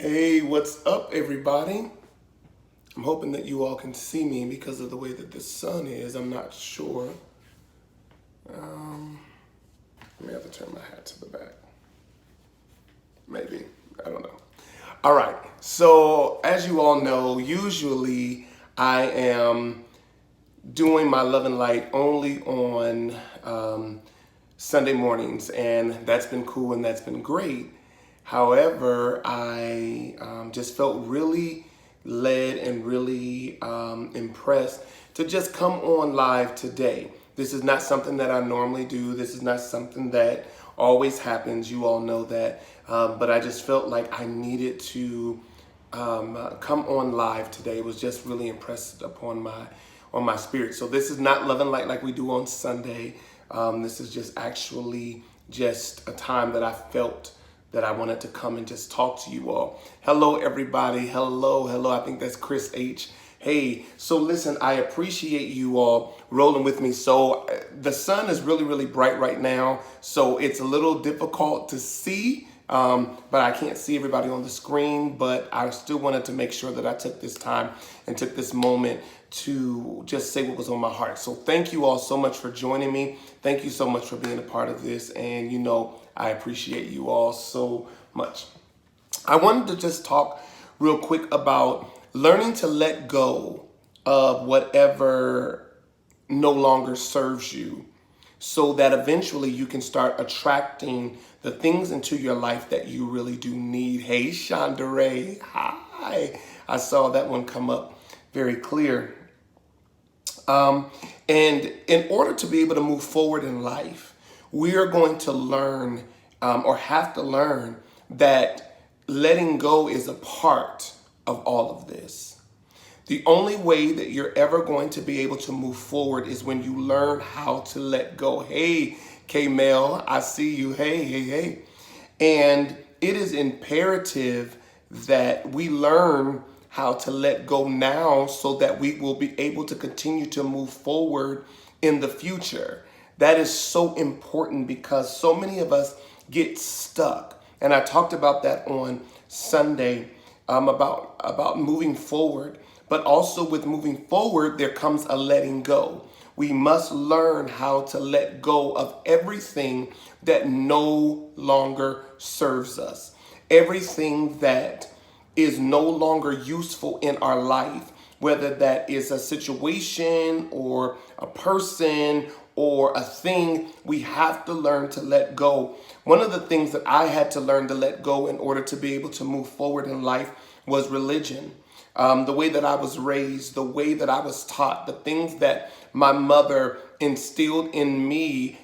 Hey, what's up, everybody? I'm hoping that you all can see me because of the way that the sun is. I'm not sure. I may have to turn my hat to the back. Maybe. I don't know. All right. So, as you all know, usually I am doing my Love and Light only on Sunday mornings, and that's been cool and that's been great. However, I just felt really led and really impressed to just come on live today. This is not something that I normally do. This is not something that always happens. You all know that. But I just felt like I needed to come on live today. It was just really impressed upon my spirit. So this is not Love and Light like we do on Sunday. This is just actually just a time that I felt that I wanted to come and just talk to you all. Hello, everybody. Hello. I think that's Chris H. Hey, so listen, I appreciate you all rolling with me. So the sun is really bright right now, so it's a little difficult to see, but I can't see everybody on the screen, but I still wanted to make sure that I took this time and took this moment to just say what was on my heart. So thank you all so much for joining me. Thank you so much for being a part of this. And I appreciate you all so much. I wanted to just talk real quick about learning to let go of whatever no longer serves you so that eventually you can start attracting the things into your life that you really do need. Hey, Shonda, hi. I saw that one come up very clear. And in order to be able to move forward in life, we are going to learn or have to learn that letting go is a part of all of this. The only way that you're ever going to be able to move forward is when you learn how to let go. Hey, K-Mel, I see you. Hey. And it is imperative that we learn how to let go now so that we will be able to continue to move forward in the future. That is so important because so many of us get stuck. And I talked about that on Sunday about moving forward. But also with moving forward, there comes a letting go. We must learn how to let go of everything that no longer serves us. Everything that is no longer useful in our life, whether that is a situation or a person or a thing, we have to learn to let go. One of the things that I had to learn to let go in order to be able to move forward in life was religion. The way that I was raised, the way that I was taught, the things that my mother instilled in me,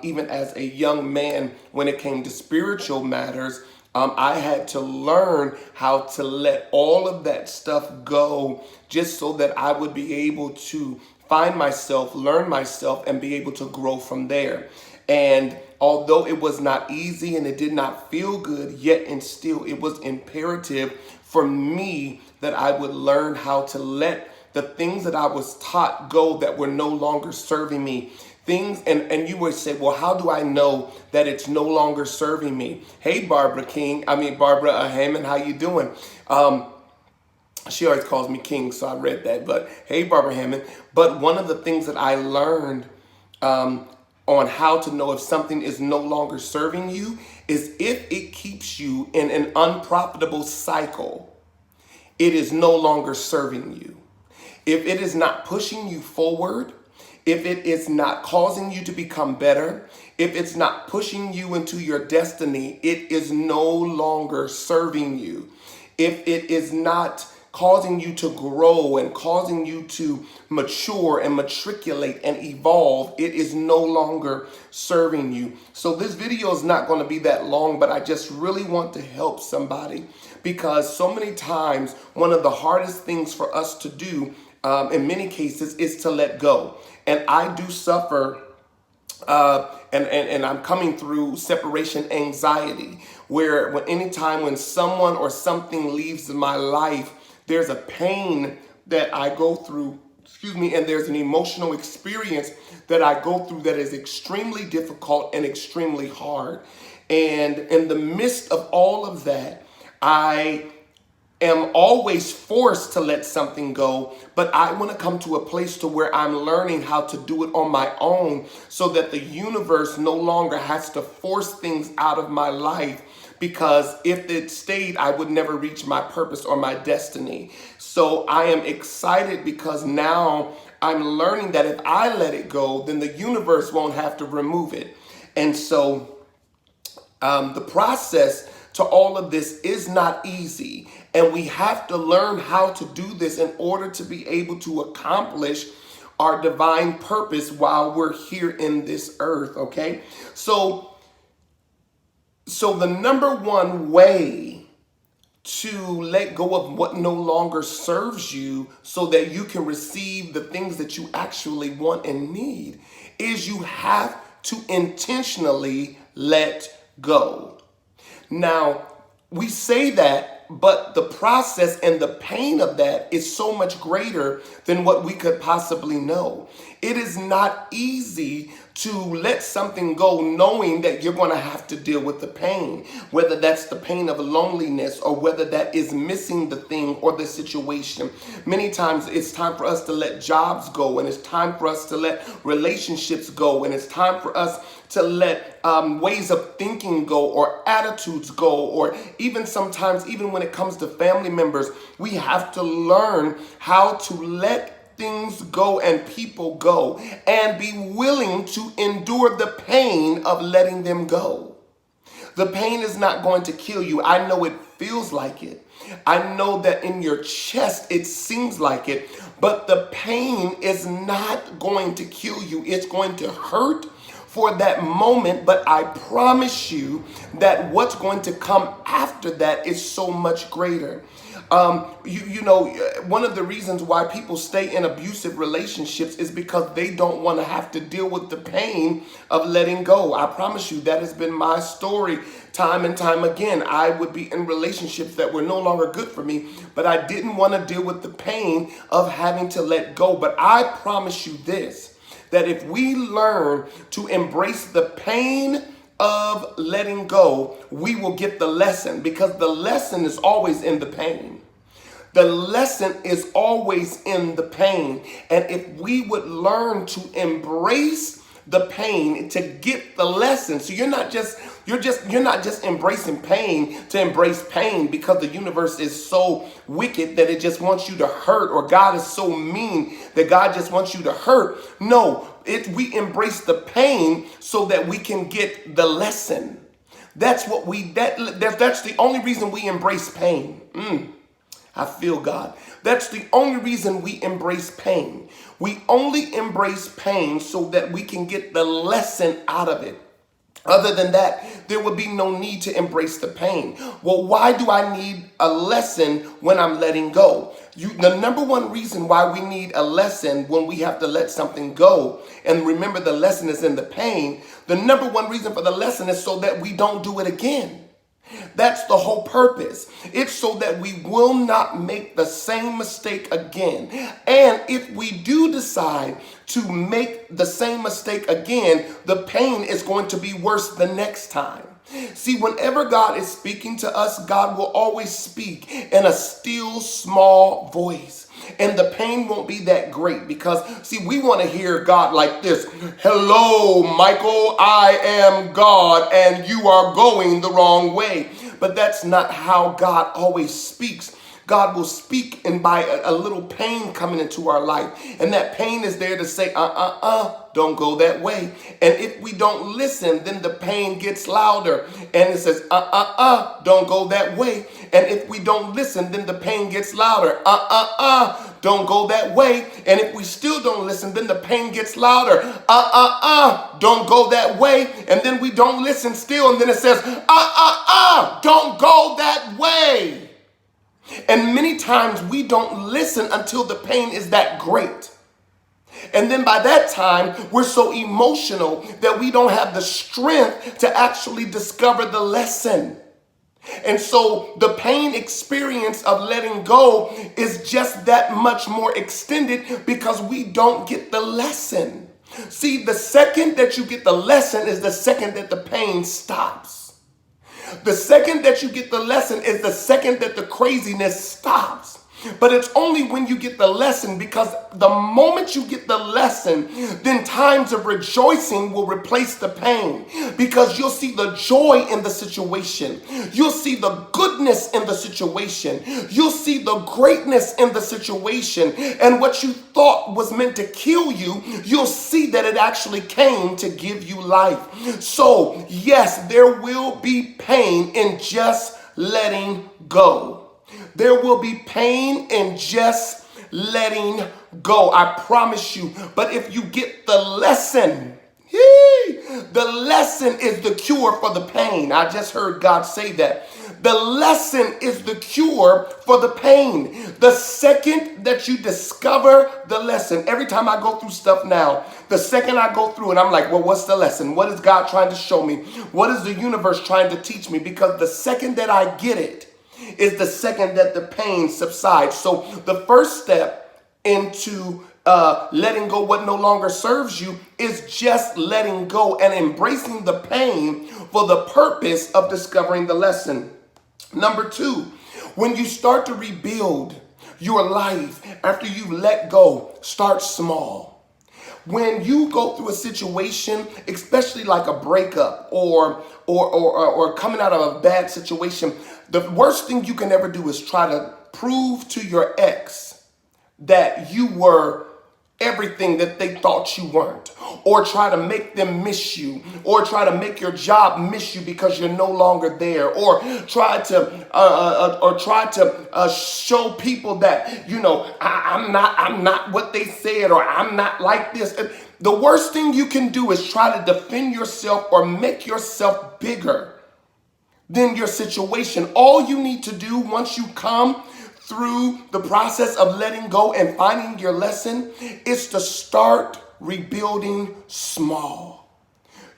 even as a young man when it came to spiritual matters, I had to learn how to let all of that stuff go just so that I would be able to find myself, learn myself, and be able to grow from there. And although it was not easy and it did not feel good, yet and still it was imperative for me that I would learn how to let the things that I was taught go that were no longer serving me. Things, and you would say, well, how do I know that it's no longer serving me? Hey, Barbara Hammond, how you doing? She always calls me King, so I read that. But hey, Barbara Hammond. But one of the things that I learned on how to know if something is no longer serving you is if it keeps you in an unprofitable cycle, it is no longer serving you. If it is not pushing you forward, if it is not causing you to become better, if it's not pushing you into your destiny, it is no longer serving you. If it is not causing you to grow and causing you to mature and matriculate and evolve, it is no longer serving you. So this video is not going to be that long, but I just really want to help somebody because so many times one of the hardest things for us to do in many cases is to let go. And I do suffer and I'm coming through separation anxiety, where anytime when someone or something leaves my life, there's a pain that I go through, and there's an emotional experience that I go through that is extremely difficult and extremely hard. And in the midst of all of that, I am always forced to let something go, but I want to come to a place to where I'm learning how to do it on my own so that the universe no longer has to force things out of my life, because if it stayed, I would never reach my purpose or my destiny. So I am excited because now I'm learning that if I let it go, then the universe won't have to remove it. And so the process to all of this is not easy, and we have to learn how to do this in order to be able to accomplish our divine purpose while we're here in this earth. Okay, so the number one way to let go of what no longer serves you so that you can receive the things that you actually want and need is you have to intentionally let go. Now, we say that, but the process and the pain of that is so much greater than what we could possibly know. It is not easy to let something go knowing that you're going to have to deal with the pain, whether that's the pain of loneliness or whether that is missing the thing or the situation. Many times it's time for us to let jobs go, and it's time for us to let relationships go, and it's time for us to let ways of thinking go or attitudes go, or even sometimes, even when it comes to family members, we have to learn how to let things go and people go and be willing to endure the pain of letting them go. The pain is not going to kill you. I know it feels like it. I know that in your chest it seems like it, but the pain is not going to kill you. It's going to hurt for that moment, but I promise you that what's going to come after that is so much greater. You know, one of the reasons why people stay in abusive relationships is because they don't want to have to deal with the pain of letting go. I promise you that has been my story time and time again. I would be in relationships that were no longer good for me, but I didn't want to deal with the pain of having to let go. But I promise you this, that if we learn to embrace the pain of letting go, we will get the lesson, because the lesson is always in the pain. The lesson is always in the pain. And if we would learn to embrace the pain to get the lesson. So you're not just embracing pain to embrace pain because the universe is so wicked that it just wants you to hurt, or God is so mean that God just wants you to hurt. No, we embrace the pain so that we can get the lesson. That's the only reason we embrace pain. I feel God. That's the only reason we embrace pain. We only embrace pain so that we can get the lesson out of it. Other than that, there would be no need to embrace the pain. Well, why do I need a lesson when I'm letting go? The number one reason why we need a lesson when we have to let something go, and remember the lesson is in the pain, the number one reason for the lesson is so that we don't do it again. That's the whole purpose. It's so that we will not make the same mistake again. And if we do decide to make the same mistake again, the pain is going to be worse the next time. See, whenever God is speaking to us, God will always speak in a still small voice. And the pain won't be that great because, see, we want to hear God like this. Hello, Michael, I am God and you are going the wrong way. But that's not how God always speaks. God will speak and by a little pain coming into our life. And that pain is there to say, don't go that way. And if we don't listen, then the pain gets louder. And it says, don't go that way. And if we don't listen, then the pain gets louder. Don't go that way. And if we still don't listen, then the pain gets louder. Don't go that way. And then we don't listen still. And then it says, don't go that way. And many times we don't listen until the pain is that great. And then by that time, we're so emotional that we don't have the strength to actually discover the lesson. And so the pain experience of letting go is just that much more extended because we don't get the lesson. See, the second that you get the lesson is the second that the pain stops. The second that you get the lesson is the second that the craziness stops. But it's only when you get the lesson, because the moment you get the lesson, then times of rejoicing will replace the pain, because you'll see the joy in the situation. You'll see the goodness in the situation. You'll see the greatness in the situation. And what you thought was meant to kill you, you'll see that it actually came to give you life. So yes, there will be pain in just letting go. There will be pain in just letting go. I promise you. But if you get the lesson, the lesson is the cure for the pain. I just heard God say that. The lesson is the cure for the pain. The second that you discover the lesson, every time I go through stuff now, the second I go through and I'm like, well, what's the lesson? What is God trying to show me? What is the universe trying to teach me? Because the second that I get it is the second that the pain subsides. So the first step into letting go what no longer serves you is just letting go and embracing the pain for the purpose of discovering the lesson. Number two, when you start to rebuild your life after you let go, start small. When you go through a situation, especially like a breakup or coming out of a bad situation, the worst thing you can ever do is try to prove to your ex that you were everything that they thought you weren't, or try to make them miss you, or try to make your job miss you because you're no longer there, or try to show people that, you know, I'm not what they said, or I'm not like this. The worst thing you can do is try to defend yourself or make yourself bigger than your situation. All you need to do once you come through the process of letting go and finding your lesson is to start rebuilding small.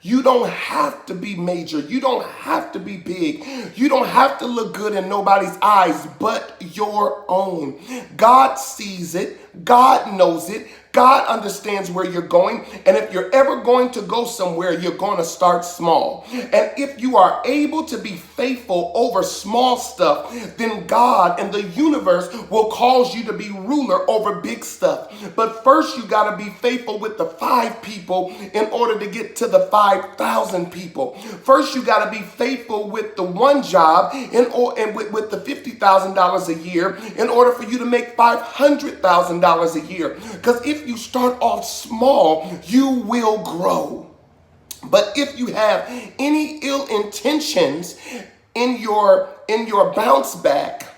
You don't have to be major. You don't have to be big. You don't have to look good in nobody's eyes but your own. God sees it. God knows it. God understands where you're going. And if you're ever going to go somewhere, you're going to start small. And if you are able to be faithful over small stuff, then God and the universe will cause you to be ruler over big stuff. But first, you got to be faithful with the 5 people in order to get to the 5,000 people. First, you got to be faithful with the one job and with the $50,000 a year in order for you to make $500,000 a year. Because if you start off small, you will grow. But if you have any ill intentions in your bounce back,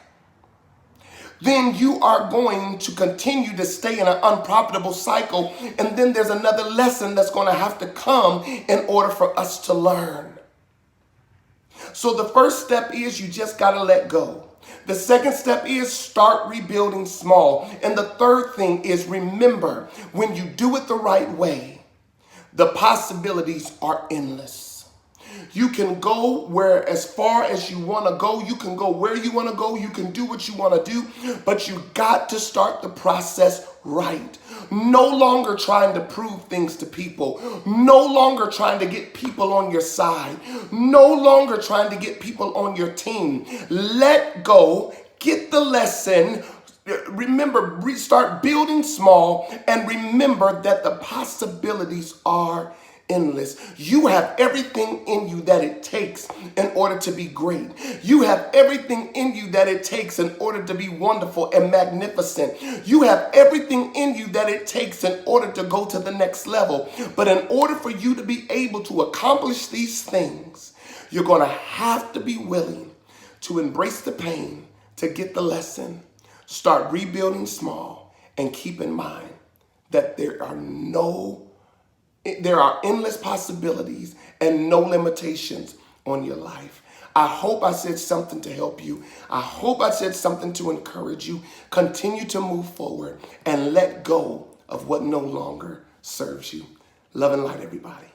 then you are going to continue to stay in an unprofitable cycle. And then there's another lesson that's going to have to come in order for us to learn. So the first step is you just got to let go. The second step is start rebuilding small. And the third thing is remember, when you do it the right way, the possibilities are endless. You can go where as far as you want to go. You can go where you want to go. You can do what you want to do. But you got to start the process right. No longer trying to prove things to people. No longer trying to get people on your side. No longer trying to get people on your team. Let go. Get the lesson. Remember, start building small, and remember that the possibilities are endless. You have everything in you that it takes in order to be great. You have everything in you that it takes in order to be wonderful and magnificent. You have everything in you that it takes in order to go to the next level. But in order for you to be able to accomplish these things, you're going to have to be willing to embrace the pain, to get the lesson, start rebuilding small, and keep in mind that there are endless possibilities and no limitations on your life. I hope I said something to help you. I hope I said something to encourage you. Continue to move forward and let go of what no longer serves you. Love and light, everybody.